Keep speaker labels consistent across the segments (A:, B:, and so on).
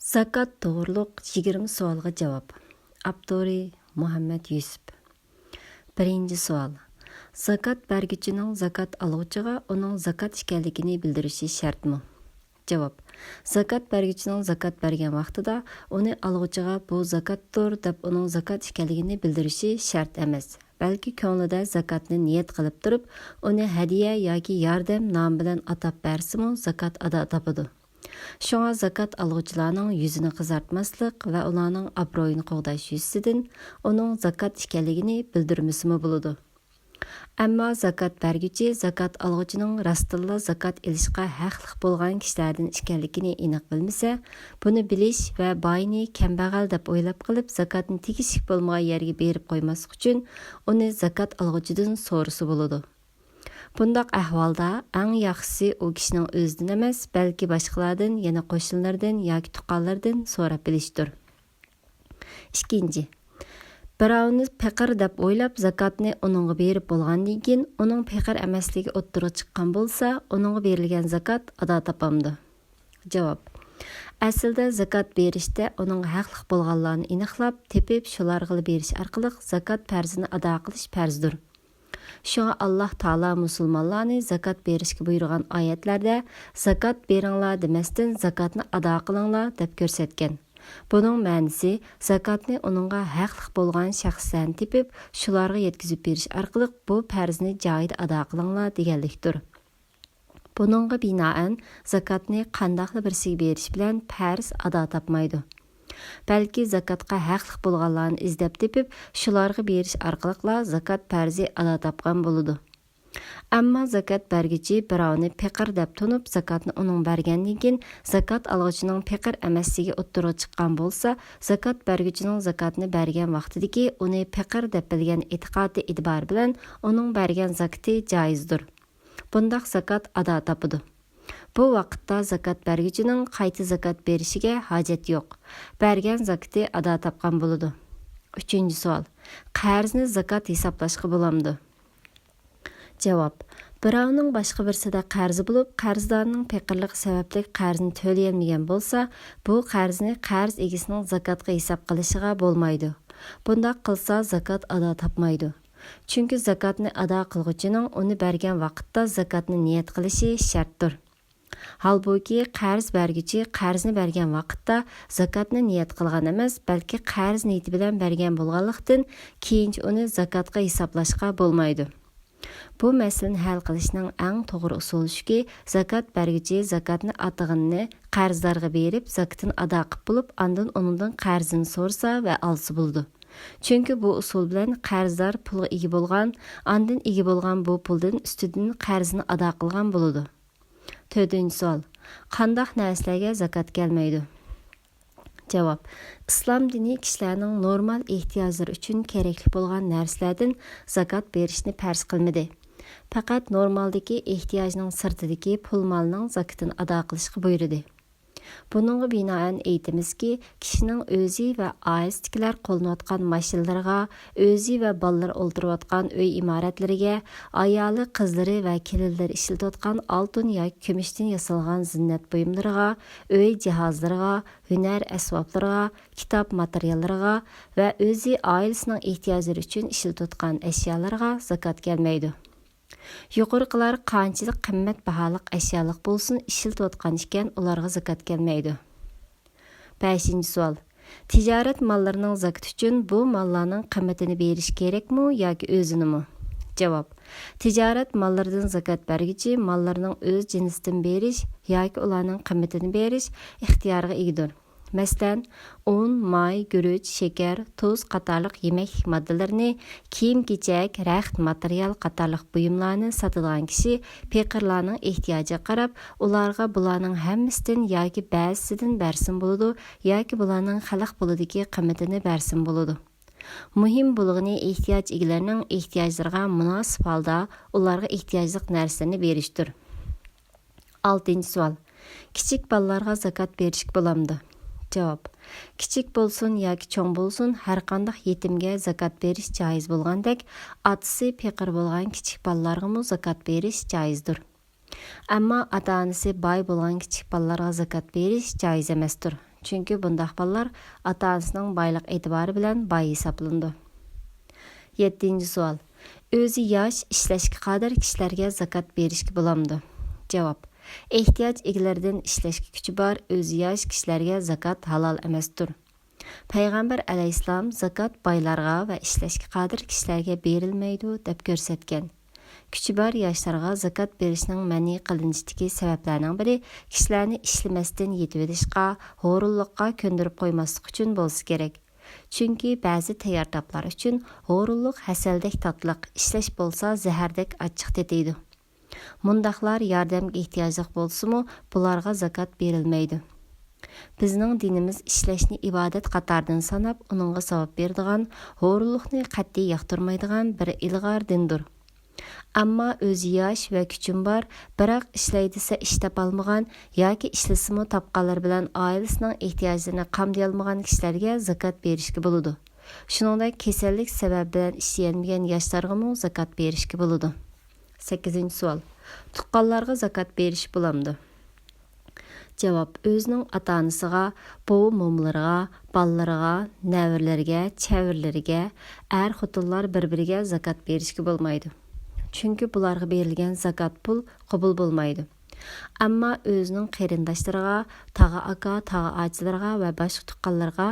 A: Zakat to'g'riliq 20 savolga javob. Abduri Muhammad Yusuf. Birinchi savol. Zakat bergichining zakat aluvchiga uning zakat ekanligini bildirishi shartmi? Javob. Zakat bergichining zakat bergan vaqtida uni aluvchiga bu zakatdir deb uning zakat ekanligini bildirishi shart emas. Balki ko'nglida zakatni niyat qilib turib, uni hadiya yoki yordam nomi bilan atab bersimi zakat ado topadi. Şoňa zakat alğuçylaryň ýüzini qızartmaslyk we olaryň abroýyny gowdaş ýüzünden onuň zakat ekenligini bildirmesimi bolady. Ämma zakat bergiçi zakat alğuçynyň rastynla zakat elişge haqlyk bolgan kişilerden ekenligini aniq bilmese, bunu biliş we baýny kembagal dep oýlap qylyp zakatny tegişik bolmagan ýerge berip goýmaslyk üçin ony zakat alğuçydan sorusy bolady. Bundaq ahvalda ən yaxşısı o kişinin özüdən emas, bəlkə başqalardan, yana qoşunlardan yoki tuqqanlardan sorab bilishdir. İkinci. Birovni faqir deb o'ylab zakatni uningga berib bo'lgandan keyin uning faqir emasligi o'ttirga chiqqan bo'lsa, uningga berilgan zakat ado topamdi. Javob. Aslida zakat berishda uning haqliq bo'lganlarini aniqlab, tepib shularga berish orqali zakat farzini ado qilish farzdir. Şoňa Allah Taala musulmanlarni zakat berishga buyurgan oyatlarda zakat beringlar demasdan zakatni ado qilinglar deb ko'rsatgan. Buning ma'nosi zakatni uningga haqliq bo'lgan shaxslarni tepib, shularga yetkazib berish orqali bu farzni joyida ado qilinglar deganlikdir. Buningga binoan zakatni qandaqli birsiga berish bilan farz ado topmaydi. Balki zakatqa haqliq bo'lganlarni izlab tepib, shularga berish orqali zakat farzi ado topgan bo'ladi. Ammo zakat bergichi birovni faqir deb tunib, zakatni uning bergandan keyin zakat alg'uchining faqir emasligi o'ttirga chiqqan bo'lsa, zakat bergichining zakatni bergan vaqtidagi uni faqir deb bilgan e'tiqodi e'tibor bilan uning bergan zakati joizdir. Bundaq zakat ado topadi. Bu vaqtda zakat bergichining qayta zakat berishiga hojat yo'q. Bergan zakati ado topgan bo'ladi. 3-savol. Qarzni zakat hisoblashga bo'lamdi? Javob. Birovning boshqa birsida qarzi bo'lib, qarzdorning faqirligi sababli qarzni to'layolmagan bo'lsa, bu qarzni qarz egasining zakatga hisob qilishiga bo'lmaydi. Bundaq qilsa zakat ado topmaydi. Chunki zakatni ado qilguvchining uni bergan vaqtda zakatni niyat qilishi shartdir. Halbuki qarz bergichi qarzni bergan vaqtda zakatni niyat qilgan emas, balki qarz niyati bilan bergan bo'lganlikdan keyin uni zakatga hisoblashga bo'lmaydi. Bu masalani hal qilishning eng to'g'ri usuli shuki, zakat bergichi zakatni atag'inni qarzdorga berib, zakatini ado qilib bo'lib, ondan uningdan qarzini so'rsa va olsa bo'ldi. Chunki bu usul bilan qarzdor pulga ega bo'lgan, ondan ega bo'lgan bu puldan ustidan qarzini ado qilgan bo'ladi. 4-savol. Qandaq narsalarga zakat kelmaydi? Javob. Islom dini kishilarning normal ehtiyojlari uchun kerakli bo'lgan narsalardan zakat berishni farz qilmadi. Faqat normaldagi ehtiyojning sirtidagi pul molning zakatini ado qilishga buyurdi. Buningga binoan aytamizki, kishining o'zi va oilasidagilar qo'llanayotgan mashinalarga, o'zi va bolalar o'ltirayotgan uy imoratlariga, ayoli, qizlari va kelinlari ishlatayotgan oltin yoki kumushdan yasalgan zinnat buyumlariga, uy jihozlariga, hunar asboblariga, kitob materiallariga va o'zi oilasining ehtiyojlari uchun ishlatayotgan ashyolarga zakat kelmaydi. Yuqoriqilar qanchalik qimmat baholiq ashyolik bo'lsin, ishlatayotgan ekan, ularga zakat kelmaydi. 5-savol. Tijorat mollarining zakati uchun bu mollarning qimmatini berish kerakmi yoki o'zinimi? Javob. Tijorat mollaridan zakat bergichi mollarning o'z jinsidan berish yoki ularning qimmatini berish ixtiyoriga egadir. Masalan, un, may, guruch, shakar, tuz qatorliq yemək moddalarini, kiyim-kechak, raxt material qatorliq buyumlarni sotadigan kishi faqirlarning ehtiyojiga qarab, ularga bularning hammasidan yoki ba'zisidan bersin bo'ladi, yoki bularning xalq pulidagi qimmatini bersin bo'ladi. Muhim bo'lgani ehtiyoj egalarining ehtiyojlariga munosib holda ularga ehtiyojli narsalarni berishdir. 6-savol. Kichik bolalarga zakat berishga bo'lamdi? Javob. Kichik bo'lsin yoki cho'ng bo'lsin, har qanday yetimga zakat berish joiz bo'lgandek, otasi faqir bo'lgan kichik bolalarga mu zakat berish joizdir. Ammo ota-onasi boy bo'lgan kichik bolalarga zakat berish joiz emasdir. Çünki bundaq ballar ata-anasının baylıq etibarı bilan bay hesaplandı. 7-ci sual. Özü yaş, işləşki qadir kişilərə zakat berişki bulamdı? Cavab. Ehtiyac egilərdən işləşki küçü bar, özü yaş kişilərə zakat halal emasdır. Peyğəmbər əleyhissalam zakat baylarga və işləşki qadir kişilərə berilməydi deb görsətgan. Küçü bar yaşlarga zakat berishning mani qilinishidagi sabablarning biri kishilarni ishlamasdan yetib edishqa, horulluqqa ko'ndirib qo'ymaslik uchun bo'lsa kerak. Chunki ba'zi tayyor taplar uchun horulluq hasaldek tatliq, ishlash bo'lsa zahardek achchiq tetiydi. Mundaqlar yordamga ehtiyojli bo'lsa-mu, bularga zakat berilmaydi. Bizning dinimiz ishlashni ibodat qatoridan sanab, uningga savob beradigan, horulluqni qat'iy yoqtirmaydigan bir ilg'or dindir. Ammo o'zi yosh va kuchim bor, biroq ishlaydi-sa ish topolmagan yoki ishlasimi topqanlar bilan oilasining ehtiyojlarini qamday olmagan kishilarga zakat berishga bo'ladi. Shuningdek, kasallik sababi bilan ishlayolmagan yoshlarga ham zakat berishga bo'ladi. 8-savol. Tuqqanlarga zakat berish bo'lamdi? Javob. O'zining ota-onasiga, bobo-momlariga, ballarga, navirlarga, chavirlarga, xotinlar bir-biriga zakat berishga bo'lmaydi. Çünki bularga berilgan zakat pul qabul bo'lmaydi. Ammo o'zining qarindoshlariga, tag'a aka, tag'a achilarga va boshqa tuqqanlarga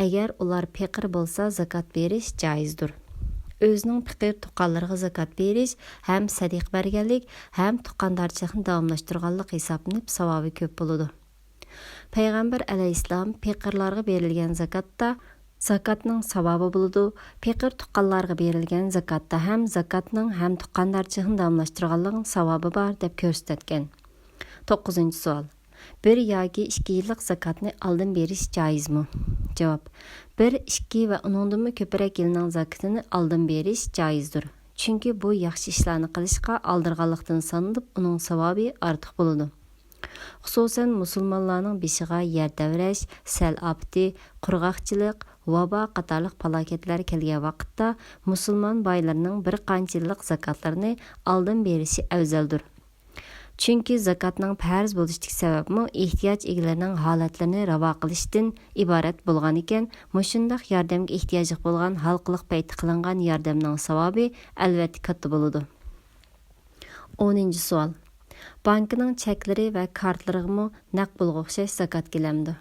A: agar ular faqir bo'lsa zakat berish joizdir. O'zining faqir tuqqanlarga zakat berish ham sadiq berganlik, ham tuqqandarchilikni davomlashtirganlik hisoblanib savobi ko'p bo'ladi. Payg'ambar alayhissalom faqirlarga berilgan zakatda zakatning savobi bo'ladi. Faqir tuqqanlarga berilgan zakatda ham zakatning ham tuqqandarchilikni davomlashtirganlik savobi bor deb ko'rsatgan. 9-savol. 1 yoki 2 yillik zakatni oldin berish joizmi? Javob. 1, 2 va uningdan ko'proq yilning zakatini oldin berish joizdir. Chunki bu yaxshi ishlarni qilishga oldirganlikdan sanalib, uning savobi ortiq bo'ladi. Xususan musulmonlarning beshiga yer davrash, sel ofati, qurg'oqchilik, vabo qatorliq falokatlar kelgan vaqtda musulmon boylarning bir qancha yillik zakatlarini oldin berishi afzaldir. Chunki zakatning farz bo'lishidagi sababmi ehtiyoj egalarining holatlarini ravo qilishdan iborat bo'lgan ekan, mushundaq yordamga ehtiyoji bo'lgan xalqliq payti qilingan yordamning savobi albatta katta bo'ladi. 10-savol. Bankining cheklari va kartlarigami naqd pulga o'xshash zakat kelamdi?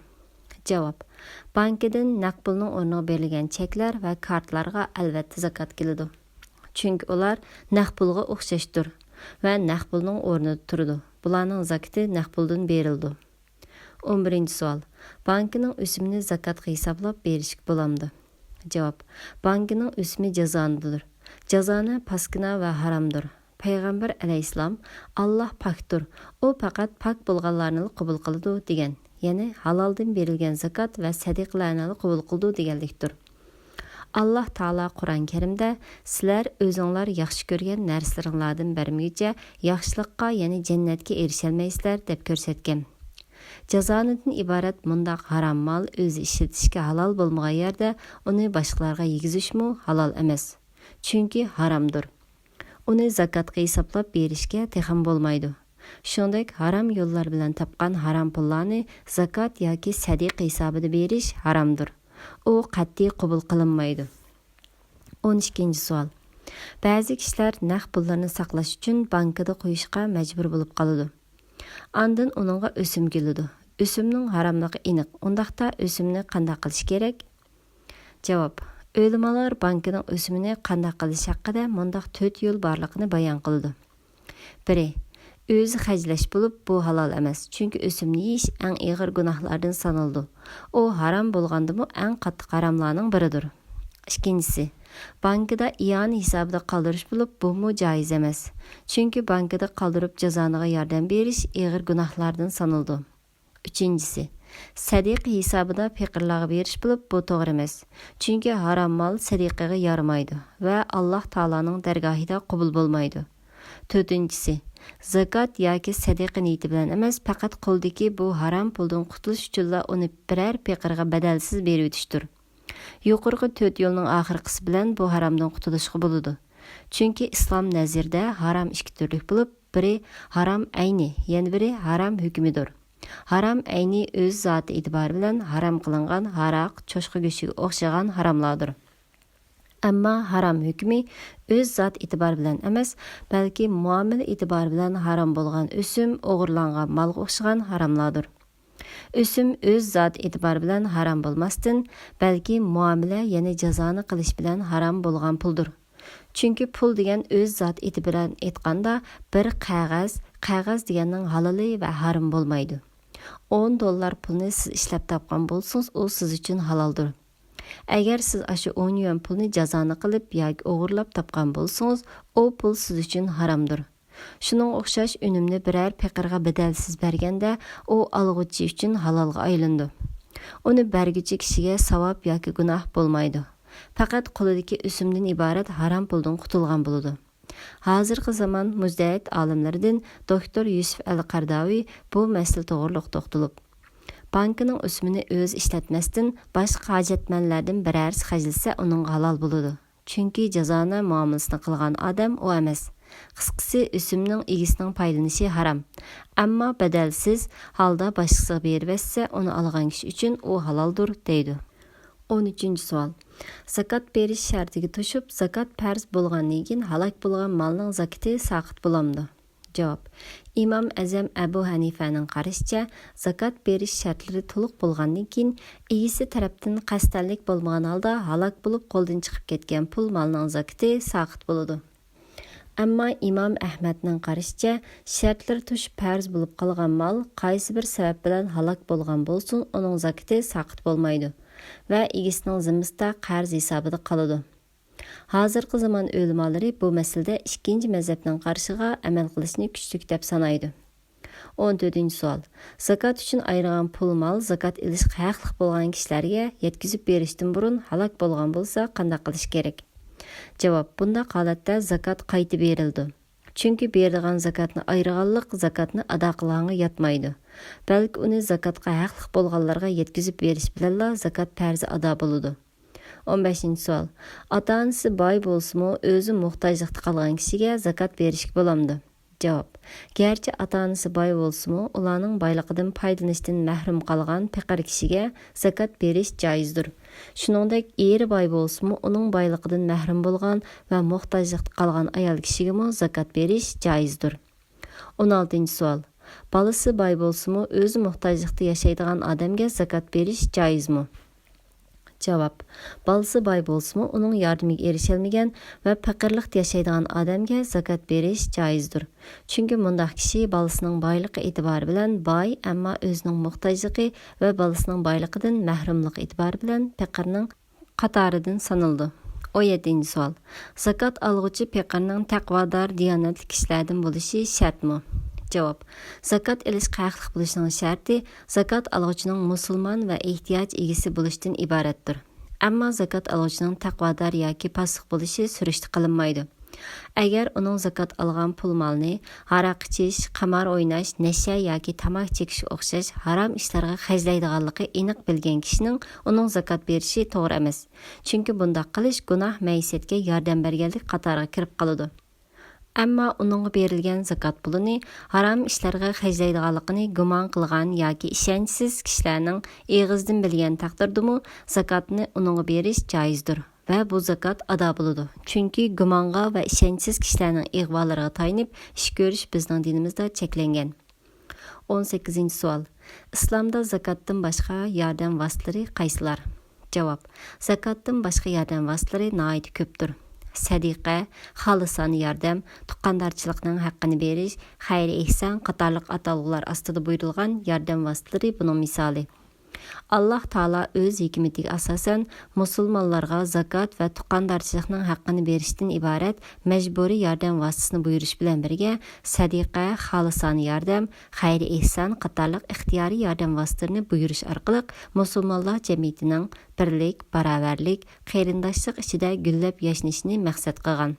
A: Javob. Bankidan naqd pulning o'rniga berilgan cheklar va kartlarga albatta zakat keladi. Chunki ular naqd pulga o'xshashdir va naqd pulning o'rnida turadi. Bularning zakati naqd puldan berildi. 11-savol. Bankining o'simini zakatga hisoblab berishga bo'lamdi? Javob. Bankining o'simi jazonidir. Jazoni paskina va haromdir. Payg'ambar alayhissalom Alloh pokdir. U faqat pok bo'lganlarni qabul qiladi degan. Ya'ni haloldan berilgan zakat va sadiqlarni qabul qildi deganlikdir. Alloh taolo Qur'on Karimda sizlar o'zinglar yaxshi ko'rgan narsalaringlardan bermaycha yaxshilikqa, ya'ni jannatga erisholmaysizlar deb ko'rsatgan. Jazonidan iborat mundaq harom mol o'zi ishlatishga halol bo'lmagan yerda uni boshqalarga yegizishmi halol emas. Chunki haromdir. Uni zakatga hisoblab berishga texam bo'lmaydi. Shuningdek, harom yo'llar bilan topgan harom pullarni zakat yoki sadiq hisobida berish haromdir. U qat'iy qabul qilinmaydi. 12-savol. Ba'zi kishilar naqd pullarni saqlash uchun bankada qo'yishga majbur bo'lib qoladi. Ondan uningga o'sim keladi. O'simning haromligi aniq. Undaqda o'simni qanday qilish kerak? Javob. O'limalar bankining o'simini qanday qilish haqida mundaq 4 yo'l borligini bayon qildi. 1. O'zi xajlash bo'lib, bu halol emas. Chunki o'simni yeyish eng og'ir gunohlardan sanaldi. U harom bo'lgandimi eng qattiq haromlarning biridir. 2. Bankida iyon hisobida qoldirish bo'lib, bu mu joiz emas. Chunki bankida qoldirib jazoniga yordam berish og'ir gunohlardan sanaldi. 3. Sadiq hisobida faqirlarga berish bo'lib, bu to'g'ri emas. Chunki harom mol sadiqaga yaramaydi va Alloh taolaning dargohida qabul bo'lmaydi. 4. Zakat yoki sadiqa niyati bilan emas, faqat qo'ldagi bu harom puldan qutulish uchun uni biror faqirga badalsiz berib o'tishdir. Yuqorqi 4 yo'lning oxirgisi bilan bu haromdan qutulishga bo'ladi. Chunki islom nazarida harom ikki turlik bo'lib, biri harom ayni, yana biri harom hukmidir. Haram ayni öz zati etibarı bilan haram qilingan haraq, cho'shqa go'shiga o'xshagan haramlardir. Ammo haram hukmi öz zat etibar bilan emas, balki muomala etibar bilan haram bo'lgan o'sim, o'g'irlangan malga o'xshagan haramlardir. O'sim öz zat etibar bilan haram bo'lmasdan, balki muomala, ya'ni jazoni qilish bilan haram bo'lgan puldir. Chunki pul degan öz zat eti bilan aytganda bir qog'oz deganning haloli va harom bo'lmaydi. $10 pulni siz ishlab topgan bo'lsangiz, u siz uchun haloldir. Agar siz ashu 10 yuan pulni jazoni qilib yoki o'g'irlab topgan bo'lsangiz, u pul siz uchun haromdir. Shuning o'xshash unumni biror paqirga badalsiz berganda, u olg'uchi uchun halolga aylandi. Uni berguchi kishiga savob yoki gunoh bo'lmaydi. Faqat qo'lidagi o'simdan iborat harom puldan qutulgan bo'ladi. Hozirgi zamon muzdahid olimlaridan doktor Yusuf al-Qardavi bu masala to'g'riliq to'xtalib, bankining o'simini o'zi ishlatmasdan boshqa hojatmanlardan birarsi xajlasa uning halol bo'ladi. Chunki jazoni muomalasini qilgan odam u emas. Qisqasi o'simning egisining foydalanishi harom. Ammo badalsiz holda boshqasiga berib bersa, uni olgan kishi uchun u haloldir deydi. 13-savol. Zakat berish shartiga to'shib, zakat farz bo'lgandan keyin halok bo'lgan molning zakati saqit bo'lamdi? Javob. İmam Azam Abu Hanifaning qarashicha, zakat berish shartlari to'liq bo'lgandan keyin egisi tarafdan qasddanlik bo'lmagan holda halok bo'lib qo'ldan chiqib ketgan pul molning zakati saqit bo'ladi. Ammo İmam Ahmadning qarashicha, shartlar to'shib farz bo'lib qolgan mol qaysi bir sabab bilan halok bo'lgan bo'lsin, uning zakati saqit bo'lmaydi va egisining zimmisida qarz hisobida qoladi. Hozirgi zamon o'limalari bu masalada ikkinchi mazhabning qarshiga amal qilishni kuchlik deb sanaydi. 14-savol. Zakat uchun ayirgan pul mol zakat ilish haqli bo'lgan kishilarga yetkazib berishdan burun halok bo'lgan bo'lsa, qanday qilish kerak? Javob. Bunda holatda zakat qaytib berildi. Chunki berilgan zakatni ayirganlik zakatni ado qilganga yetmaydi. Balki uni zakatga haqli bo'lganlarga yetkazib berish bilan zakat farzi ado bo'ladi. 15-savol. Ota-onasi boy bo'lsa-mu, o'zi muhtojlikda qolgan kishiga zakat berishga bo'lamdi? Javob. Garchi ota-onasi boy bo'lsa-mu, ularning boyligidan foydalanishdan mahrum qolgan faqir kishiga zakat berish joizdir. Shuningdek, eri boy bo'lsa-mu, uning boyligidan mahrum bo'lgan va muhtojlikda qolgan ayol kishiga zakat berish joizdir. 16-savol. Balasi boy bo'lsa-mu, o'zi muhtojlikda yashaydigan odamga zakat berish joizmi? Javob. Balası boy bo'lsa-mu, uning yordamiga erisholmagan va faqirlikda yashaydigan odamga zakat berish joizdir. Chunki mundaq kishi balasining boyligi e'tibori bilan boy, ammo o'zining muhtojligi va balasining boyligidan mahrumlik e'tibori bilan faqirning qatoridan sanaldi. 17-savol. Zakat olg'uchi faqirning taqvodor, diyonatli kishilardan bo'lishi shartmi? Javob. Zakat ilish haqli bo'lishining sharti zakat olg'uchining musulmon va ehtiyoj egasi bo'lishdan iboratdir. Ammo zakat olg'uchining taqvodor yoki pasiq bo'lishi surishti qilinmaydi. Agar uning zakat olgan pul molni aroq ichish, qimor o'ynash, nasha yoki tamok chekish o'xshash harom ishlarga xajlaydiganligi aniq bilgan kishining uning zakat berishi to'g'ri emas. Chunki bunday qilish gunoh maisiyatga yordam berganlik qatoriga kirib qoladi. Ammo uningga berilgan zakat pulini harom ishlarga xajlaydiganligini gumon qilgan yoki ishonchsiz kishilarning eg'izdan bilgan taqdirdimi zakatni uningga berish joizdir va bu zakat ado bo'ladi. Chunki gumonga va ishonchsiz kishilarning ig'volariga tayanib ish ko'rish bizning dinimizda cheklangan. 18-savol. Islomda zakatdan boshqa yordam vositalari qaysilar? Javob. Zakatdan boshqa yordam vositalari nihoyat ko'pdir. Sadiqa, xolisona yordam, tuqqandarchilikning haqqini berish, xayri ehson qatorliq atalg'ular ostida buyurilgan yordam vositalari buning misoli. Allah Taala o'z hikmatiga asosan musulmonlarga zakat va tuqqandarchilikning haqqini berishdan iborat majburiy yordam vositasini buyurish bilan birga sadiqa, xolisona yordam, xayri ehson qatorliq ixtiyoriy yordam vositalarini buyurish orqali musulmonlar jamiyatining birlik, barobarlik, qarindoshlik ichida gullab yashnashini maqsad qilgan.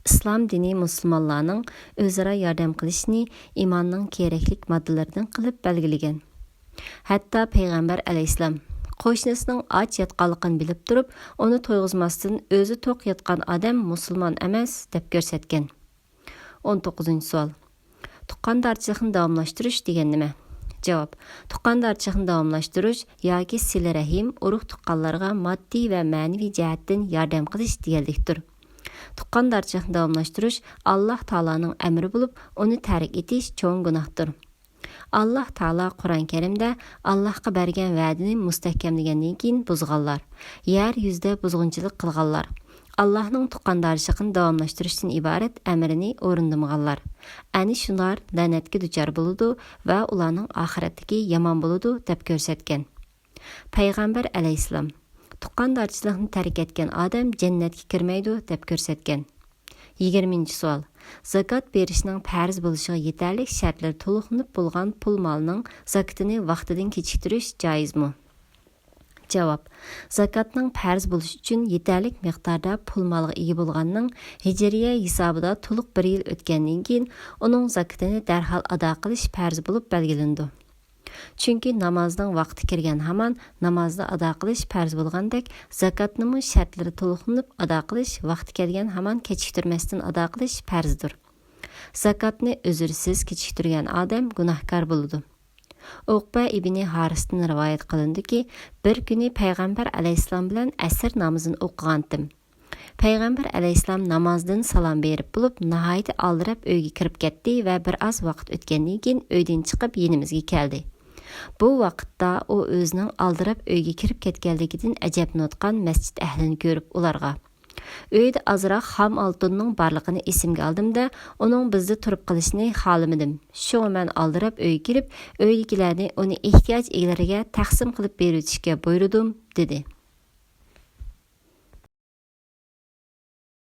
A: Islom dini musulmonlarning o'zaro yordam qilishni iymonning keraklik moddalaridan qilib belgilagan. Hatto payg'ambar alayhissalom qo'shnisining och yotganligini bilib turib, uni to'yg'izmasdan o'zi to'q yotgan odam musulmon emas deb ko'rsatgan. 19-savol. Tuqqandarchilikni davomlashtirish degan nima? Cavab. Tuqqandarchilikni davomlashtirish yoki sila rahim urug' tuqqanlarga moddiy va ma'naviy jihatdan yordam qilish deganlikdir. Tuqqandarchilikni davomlashtirish Alloh taolaning amri bo'lib, uni tark etish cho'ng gunohdir. Alloh taolo Qur'on Karimda Allohga bergan va'dini mustahkamlagandan keyin buzganlar, yer yuzida buzg'unchilik qilganlar, Allohning tuqqandarchiligini davomlashtirishdan iborat amrini o'rindamaganlar. Ani shular la'natga duchor bo'ladi va ularning oxiratdagi yomon bo'ladi deb ko'rsatgan. Payg'ambar alayhissalom tuqqandarchilikni tark etgan odam jannatga kirmaydi deb ko'rsatgan. 20-savol. Zakat berishning farz bo'lishiga yetarlik shartlar to'liqlanib bo'lgan pul molning zakatini vaqtidan kechiktirish joizmi? Cavab. Zakatning farz bo'lishi uchun yetarlik miqdorda pul molga ega bo'lganning hijriya hisobida to'liq 1 yil o'tgandan keyin uning zakatini darhol ado qilish farz bo'lib belgilandi. Chunki namozning vaqti kirgan hamon namozni ado qilish farz bo'lgandek, zakatning shartlari to'liqlanib ado qilish vaqti kelgan hamon kechiktirmasdan ado qilish farzdir. Zakatni uzrsiz kechiktirgan odam gunohkor bo'ladi. Uqba ibn Harisdan rivoyat qilindiki, bir kuni payg'ambar alayhissalom bilan asr namozini o'qigandim. Payg'ambar alayhissalom namozdan salom berib bo'lib, nihoyat aldirab uyga kirib ketdi va bir oz vaqt o'tgandan keyin uydan chiqib yenimizga keldi. Bu vaqtda u o'zining aldirab uyga kirib ketganligidan ajablanayotgan masjid ahlini ko'rib ularga: "Uyda azroq xom oltinning borligini esimga oldim-da, uning bizda turib qilishni xolamadim. Shunga men aldirab uyga kirib, uydagilarni uni ehtiyoj egalariga taqsim qilib berishga buyurdim", dedi.